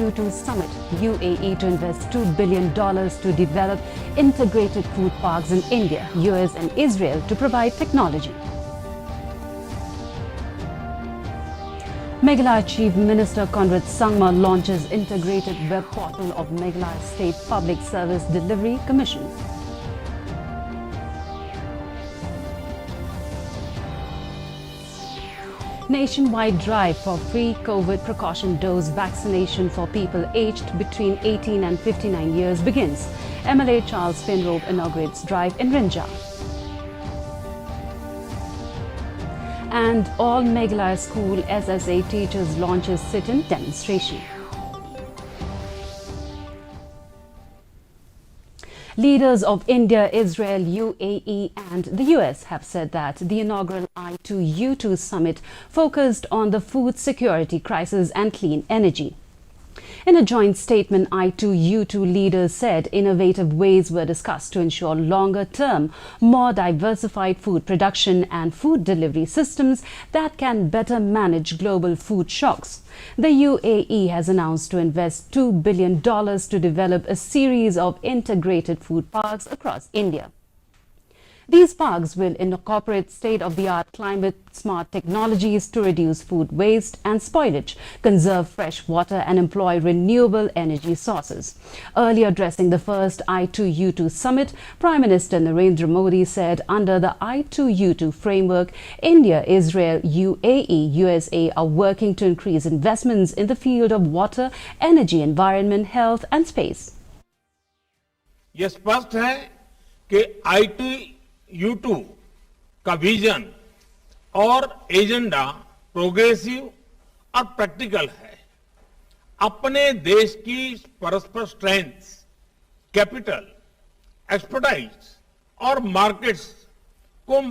Util Summit, UAE to invest $2 billion to develop integrated food parks in India, US and Israel to provide technology. Meghalaya Chief Minister Conrad Sangma launches integrated web portal of Meghalaya State Public Service Delivery Commission. Nationwide drive for free COVID precaution dose vaccination for people aged between 18 and 59 years begins. MLA Charles Finrobe inaugurates drive in Rinja. And all Meghalaya School SSA Teachers launches sit-in demonstration. Leaders of India, Israel, UAE and the US have said that the inaugural I2U2 summit focused on the food security crisis and clean energy. In a joint statement, I2U2 leaders said innovative ways were discussed to ensure longer-term, more diversified food production and food delivery systems that can better manage global food shocks. The UAE has announced to invest $2 billion to develop a series of integrated food parks across India. These parks will incorporate state-of-the-art climate-smart technologies to reduce food waste and spoilage, conserve fresh water and employ renewable energy sources. Earlier addressing the first I2U2 summit, Prime Minister Narendra Modi said under the I2U2 framework, India, Israel, UAE, USA are working to increase investments in the field of water, energy, environment, health and space. ये स्पष्ट है कि I2U2 का vision और agenda progressive और practical है। अपने देश की परस्पर स्ट्रेंथ, कैपिटल, एक्सपर्टाइज और मार्केट्स को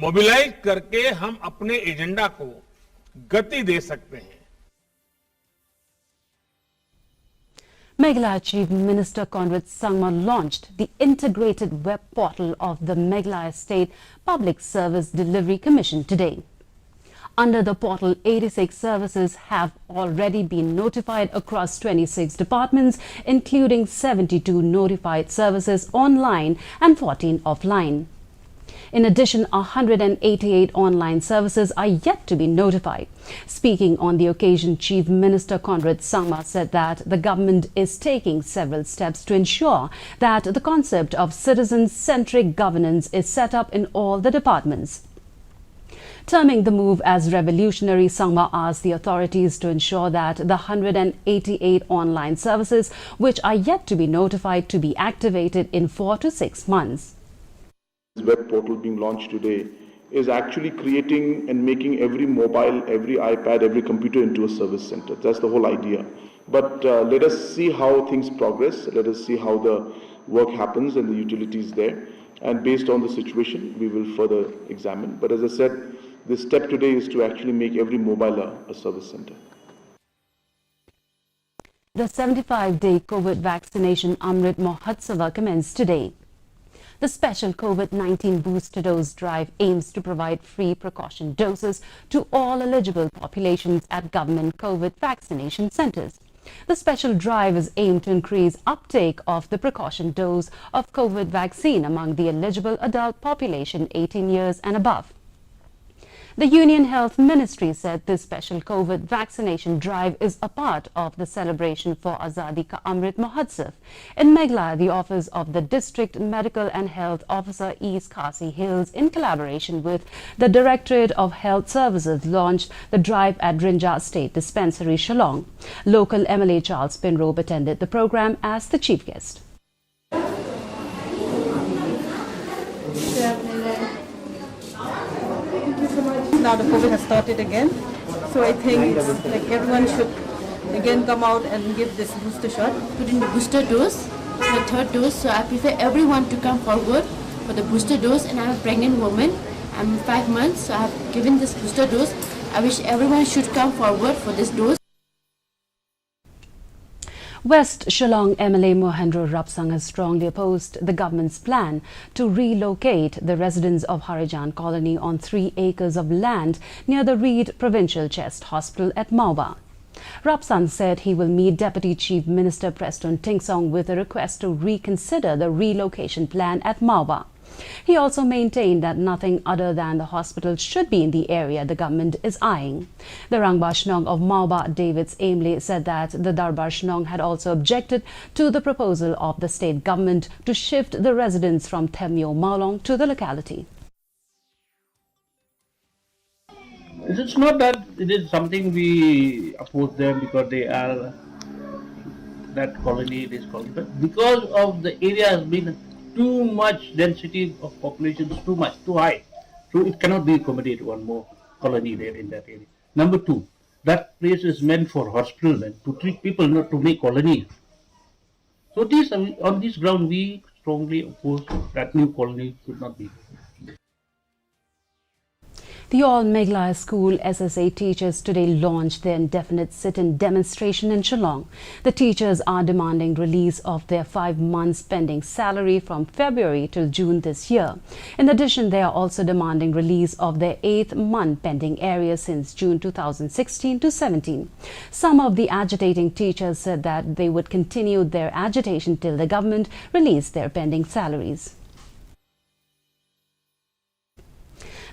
मोबिलाइज करके हम अपने एजेंडा को गति दे सकते हैं। Meghalaya Chief Minister Conrad Sangma launched the integrated web portal of the Meghalaya State Public Service Delivery Commission today. Under the portal, 86 services have already been notified across 26 departments, including 72 notified services online and 14 offline. In addition, 188 online services are yet to be notified. Speaking on the occasion, Chief Minister Conrad Sangma said that the government is taking several steps to ensure that the concept of citizen-centric governance is set up in all the departments. Terming the move as revolutionary, Sangma asked the authorities to ensure that the 188 online services which are yet to be notified to be activated in 4 to 6 months. This web portal being launched today is actually creating and making every mobile, every iPad, every computer into a service center. That's the whole idea. But let us see how things progress. Let us see how the work happens and the utilities there. And based on the situation, we will further examine. But as I said, this step today is to actually make every mobile a service center. The 75-day COVID vaccination Amrit Mahotsava commenced today. The special COVID-19 booster dose drive aims to provide free precaution doses to all eligible populations at government COVID vaccination centers. The special drive is aimed to increase uptake of the precaution dose of COVID vaccine among the eligible adult population 18 years and above. The Union Health Ministry said this special COVID vaccination drive is a part of the celebration for Azadi Ka Amrit Mahotsav. In Meghalaya, the Office of the District Medical and Health Officer East Khasi Hills, in collaboration with the Directorate of Health Services, launched the drive at Rinja State Dispensary, Shillong. Local MLA Charles Finrobe attended the program as the chief guest. Now the COVID has started again, so I think it's like everyone should again come out and give this booster shot. Put in the booster dose, the third dose, so I prefer everyone to come forward for the booster dose. And I'm a pregnant woman, I'm 5 months, so I have given this booster dose. I wish everyone should come forward for this dose. West Shillong MLA Mohendra Rapsang has strongly opposed the government's plan to relocate the residents of Harijan Colony on 3 acres of land near the Reed Provincial Chest Hospital at Mauba. Rapsan said he will meet Deputy Chief Minister Preston Tingsong with a request to reconsider the relocation plan at Mawa. He also maintained that nothing other than the hospital should be in the area the government is eyeing. The Rangba Shnong of Mawa, Davids Aimley, said that the Darbar Shnong had also objected to the proposal of the state government to shift the residents from Themyo Maolong to the locality. It's not that it is something we oppose them because they are that colony, this colony, but because of the area has been too much density of population, too much, too high. So it cannot be accommodated one more colony there in that area. Number two, that place is meant for hospital and to treat people, not to make colonies. So on this ground, we strongly oppose that new colony should not be. The All Meghalaya School SSA Teachers today launched their indefinite sit-in demonstration in Shillong. The teachers are demanding release of their 5 months pending salary from February till June this year. In addition, they are also demanding release of their 8th month pending arrears since June 2016 to 17. Some of the agitating teachers said that they would continue their agitation till the government released their pending salaries.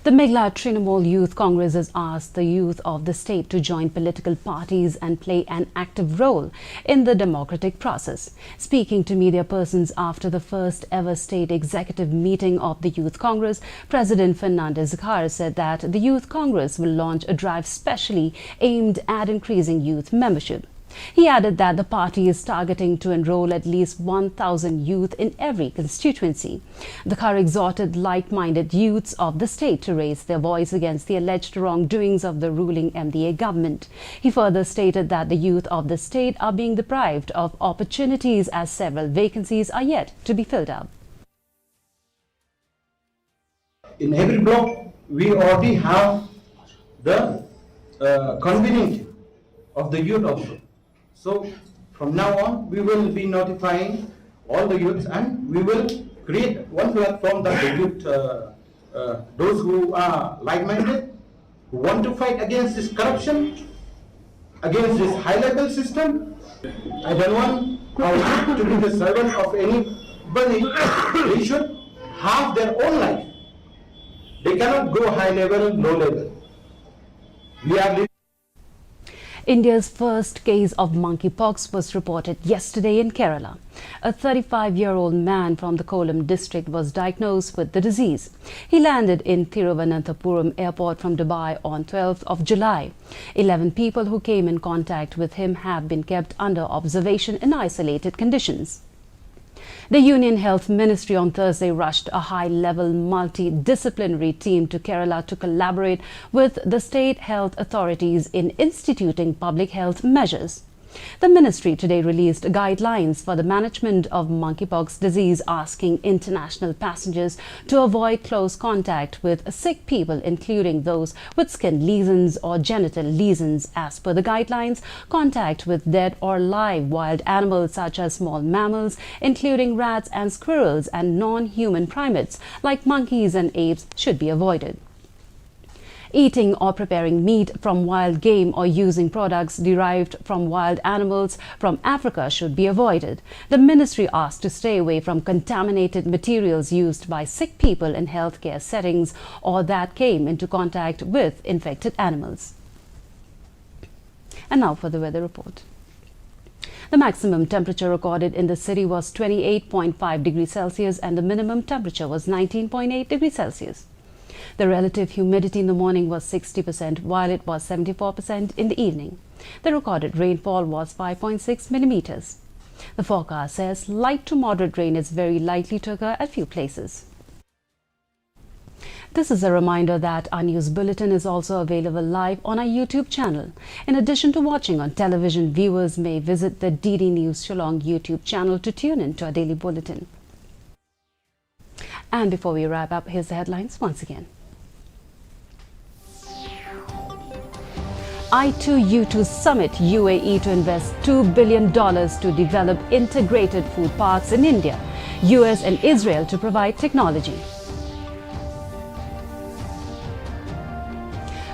The Meghalaya Trinamool Youth Congress has asked the youth of the state to join political parties and play an active role in the democratic process. Speaking to media persons after the first ever state executive meeting of the Youth Congress, President Fernandez Zakhar said that the Youth Congress will launch a drive specially aimed at increasing youth membership. He added that the party is targeting to enroll at least 1,000 youth in every constituency. Zakhar exhorted like-minded youths of the state to raise their voice against the alleged wrongdoings of the ruling MDA government. He further stated that the youth of the state are being deprived of opportunities as several vacancies are yet to be filled up. In every block, we already have the convening of the youth also. So from now on, we will be notifying all the youths and we will create one platform that the youth, those who are like-minded, who want to fight against this corruption, against this high-level system. I don't want our youth to be the servant of anybody. They should have their own life. They cannot go high level, low level. We are India's first case of monkeypox was reported yesterday in Kerala. A 35-year-old man from the Kollam district was diagnosed with the disease. He landed in Thiruvananthapuram airport from Dubai on 12th of July. 11 people who came in contact with him have been kept under observation in isolated conditions. The Union Health Ministry on Thursday rushed a high-level multidisciplinary team to Kerala to collaborate with the state health authorities in instituting public health measures. The ministry today released guidelines for the management of monkeypox disease, asking international passengers to avoid close contact with sick people, including those with skin lesions or genital lesions. As per the guidelines, contact with dead or live wild animals such as small mammals, including rats and squirrels, and non-human primates like monkeys and apes should be avoided. Eating or preparing meat from wild game or using products derived from wild animals from Africa should be avoided. The ministry asked to stay away from contaminated materials used by sick people in healthcare settings or that came into contact with infected animals. And now for the weather report. The maximum temperature recorded in the city was 28.5 degrees Celsius and the minimum temperature was 19.8 degrees Celsius. The relative humidity in the morning was 60%, while it was 74% in the evening. The recorded rainfall was 5.6 millimeters. The forecast says light to moderate rain is very likely to occur at few places. This is a reminder that our news bulletin is also available live on our YouTube channel. In addition to watching on television, viewers may visit the DD News Shillong YouTube channel to tune in to our daily bulletin. And before we wrap up, here's the headlines once again. Util Summit, UAE to invest $2 billion to develop integrated food parks in India. US and Israel to provide technology.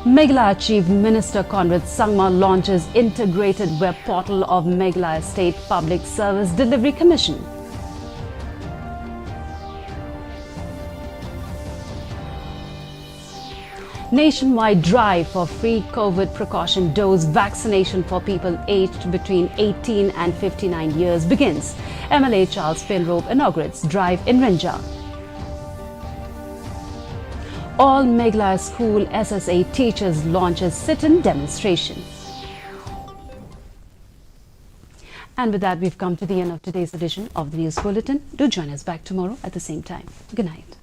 Meghalaya Chief Minister Conrad Sangma launches integrated web portal of Meghalaya State Public Service Delivery Commission. Nationwide drive for free COVID precaution dose vaccination for people aged between 18 and 59 years begins. MLA Charles Finrobe inaugurates drive in Rinja. All Meghalaya School SSA Teachers launches sit-in demonstration. And with that, we've come to the end of today's edition of the News Bulletin. Do join us back tomorrow at the same time. Good night.